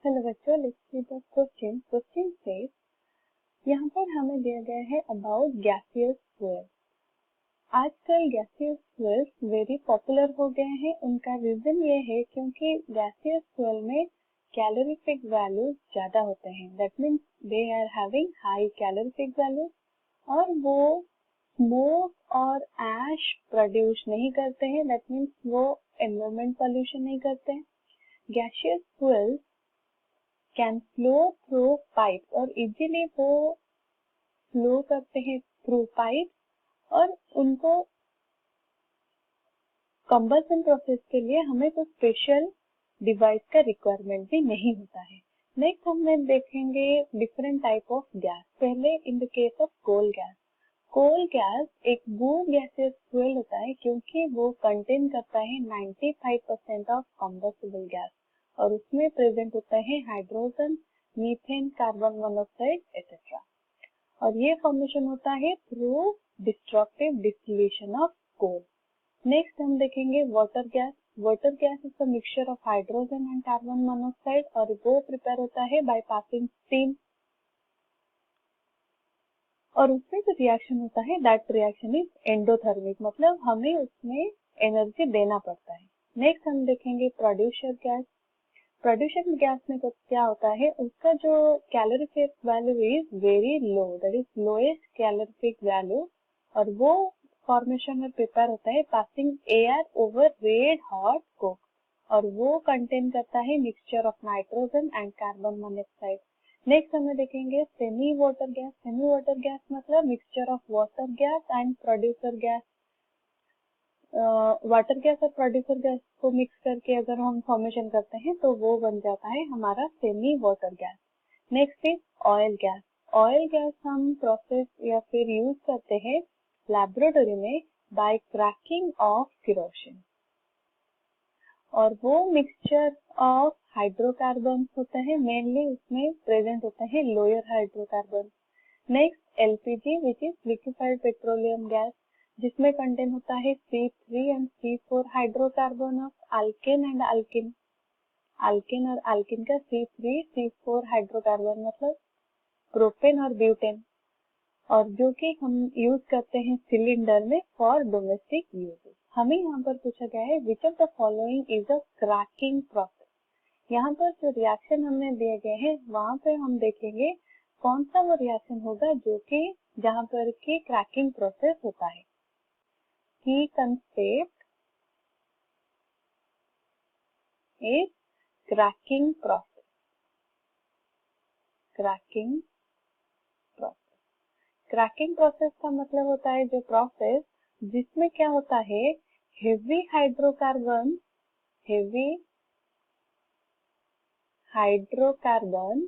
Hello बच्चों, let's see the question. Question से यहाँ पर हमें दिया गया है अबाउट गैसियस फ्यूल्स। आजकल गैसियस फ्यूल्स वेरी पॉपुलर हो गए हैं। उनका रीजन ये है क्योंकि गैसियस फ्यूल में कैलोरीफिक वैल्यूज ज्यादा होते हैं। That means they are having high calorific values और वो स्मोक और ऐश प्रोड्यूस नहीं करते हैं। दैट मीन्स वो एनवायरमेंट पॉल्यूशन नहीं करते हैं। Gaseous fuels can flow through pipe और इजीली वो फ्लो करते हैं थ्रू पाइप और उनको कंबशन प्रोसेस के लिए हमें कोई स्पेशल डिवाइस का रिक्वायरमेंट भी नहीं होता है। नेक्स्ट हमें देखेंगे डिफरेंट टाइप ऑफ गैस। पहले in the case of coal gas. Coal gas एक वो गैसियस फ्यूल होता है क्योंकि वो कंटेन करता है 95% ऑफ कंबस्टिबल गैस और उसमें प्रेजेंट होता है hydrogen, methane, carbon monoxide etcetera. और ये फॉर्मेशन होता है through destructive distillation of coal. Next हम देखेंगे water gas. Water gas is a mixture of hydrogen and carbon monoxide और वो प्रिपेयर होता है बाय पासिंग स्टीम और उसमें जो रिएक्शन होता है दैट रिएक्शन इज एंडोथर्मिक, मतलब हमें उसमें एनर्जी देना पड़ता है। नेक्स्ट हम देखेंगे प्रोड्यूसर गैस। प्रोड्यूसर गैस में क्या होता है, उसका जो calorific value is very low, that is lowest calorific value और वो फॉर्मेशन में प्रिपेयर होता है passing air over red hot coke और वो कंटेन करता है mixture of nitrogen and carbon monoxide. Next हमें देखेंगे semi water gas. Semi water gas मतलब mixture of water gas and producer gas. Water gas और प्रोड्यूसर गैस को mix करके अगर हम फॉर्मेशन करते हैं तो वो बन जाता है हमारा semi water gas. Next is oil gas. Oil gas हम प्रोसेस या फिर यूज करते हैं लैबोरेटरी में बाय क्रैकिंग ऑफ केरोसिन और वो मिक्सचर ऑफ हाइड्रोकार्बन होता है। मेनली उसमें प्रेजेंट होता है lower hydrocarbon. Next LPG which is liquefied petroleum gas, जिसमें कंटेन होता है C3 and C4 hydrocarbon of alkane and alkene. Alkane और अल्किन का C3 C4 हाइड्रोकार्बन मतलब प्रोपेन और ब्यूटेन और जो कि हम यूज करते हैं सिलेंडर में फॉर डोमेस्टिक यूजेस। हमें यहाँ पर पूछा गया है which of the following is a cracking process. यहाँ पर जो रिएक्शन हमने दिए गए हैं वहां पे हम देखेंगे कौन सा वो रिएक्शन होगा जो कि जहाँ पर की क्रैकिंग प्रोसेस होता है। की concept is cracking process. Cracking process, cracking process का मतलब होता है जो प्रोसेस जिसमें क्या होता है हेवी हाइड्रोकार्बन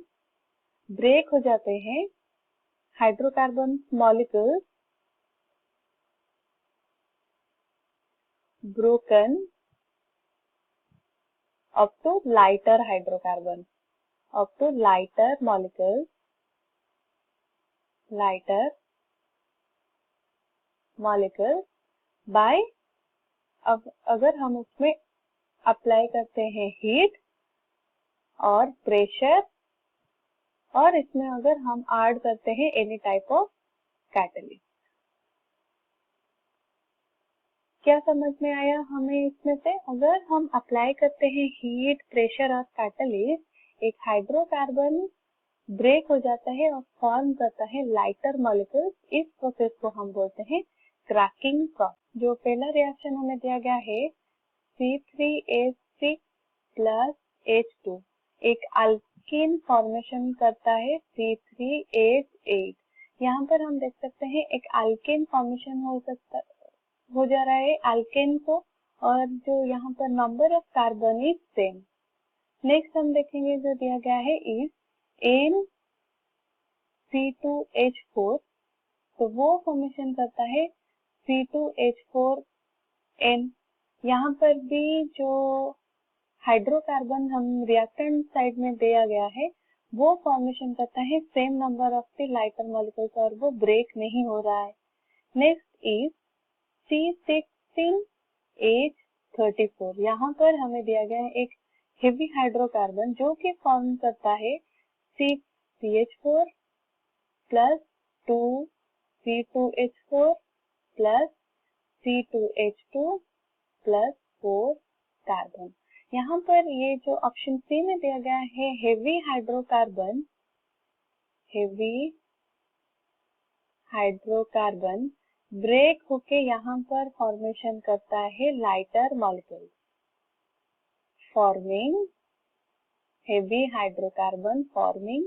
ब्रेक हो जाते हैं। Hydrocarbon molecules broken up to lighter hydrocarbon, up to lighter molecules by अगर हम उसमें अप्लाई करते हैं हीट और प्रेशर और इसमें अगर हम ऐड करते हैं एनी टाइप ऑफ कैटलिस्ट। क्या समझ में आया हमें इसमें से? अगर हम अप्लाई करते हैं हीट, प्रेशर और कैटलिस्ट, एक हाइड्रोकार्बन ब्रेक हो जाता है और फॉर्म करता है लाइटर मॉलिक्यूल्स। इस प्रोसेस को हम बोलते हैं क्रैकिंग प्रोसेस। जो पहला रिएक्शन हमें दिया गया है C3H6 प्लस H2 एक अल्कीन फॉर्मेशन करता है C3H8। यहाँ पर हम देख सकते हैं एक अल्कीन फॉर्मेशन हो जा रहा है अल्केन को और जो यहाँ पर number of carbon is same. Next हम देखेंगे जो दिया गया है इज NC2H4 तो वो फॉर्मेशन करता है C2H4N। यहाँ पर भी जो हाइड्रोकार्बन हम रिएक्टेंट साइड में दिया गया है वो फॉर्मेशन करता है same number of the lighter molecules और वो ब्रेक नहीं हो रहा है। नेक्स्ट इज C16H34 यहाँ पर हमें दिया गया है एक हेवी हाइड्रोकार्बन जो कि फॉर्म करता है CH4 plus 2C2H4 plus C2H2 plus 4 carbon. यहाँ पर ये जो ऑप्शन सी में दिया गया है हेवी हाइड्रोकार्बन ब्रेक होके यहाँ पर फॉर्मेशन करता है lighter molecule, forming heavy hydrocarbon forming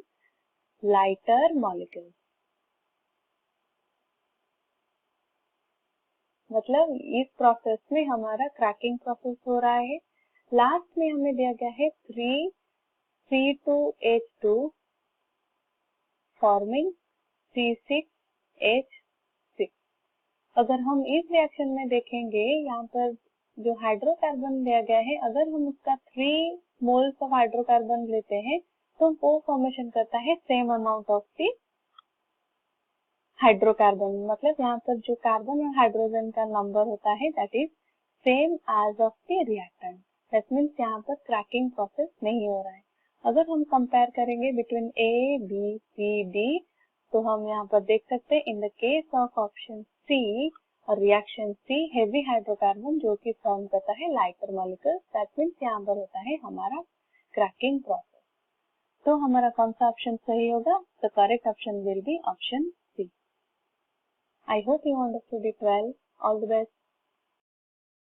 lighter molecule. मतलब इस प्रोसेस में हमारा क्रैकिंग प्रोसेस हो रहा है। लास्ट में हमें दिया गया है 3C2H2 फॉर्मिंग C6H6। अगर हम इस रिएक्शन में देखेंगे, यहाँ पर जो हाइड्रोकार्बन दिया गया है, अगर हम उसका 3 मोल्स ऑफ हाइड्रोकार्बन लेते हैं तो वो फॉर्मेशन करता है same amount of the hydrocarbon. मतलब यहाँ पर जो कार्बन और हाइड्रोजन का नंबर होता है that is same as of the reactant. That means यहाँ पर क्रैकिंग प्रोसेस नहीं हो रहा है। अगर हम कंपेयर करेंगे between A B C D तो हम यहाँ पर देख सकते हैं in the case of option C और रिएक्शन सी हेवी हाइड्रोकार्बन जो कि फॉर्म करता है लाइटर मॉलिक्यूल, दैट मीन्स यहाँ पर होता है हमारा क्रैकिंग प्रोसेस। तो हमारा कौन सा ऑप्शन सही होगा? The correct option will be option C. I hope you understood it well. All the best.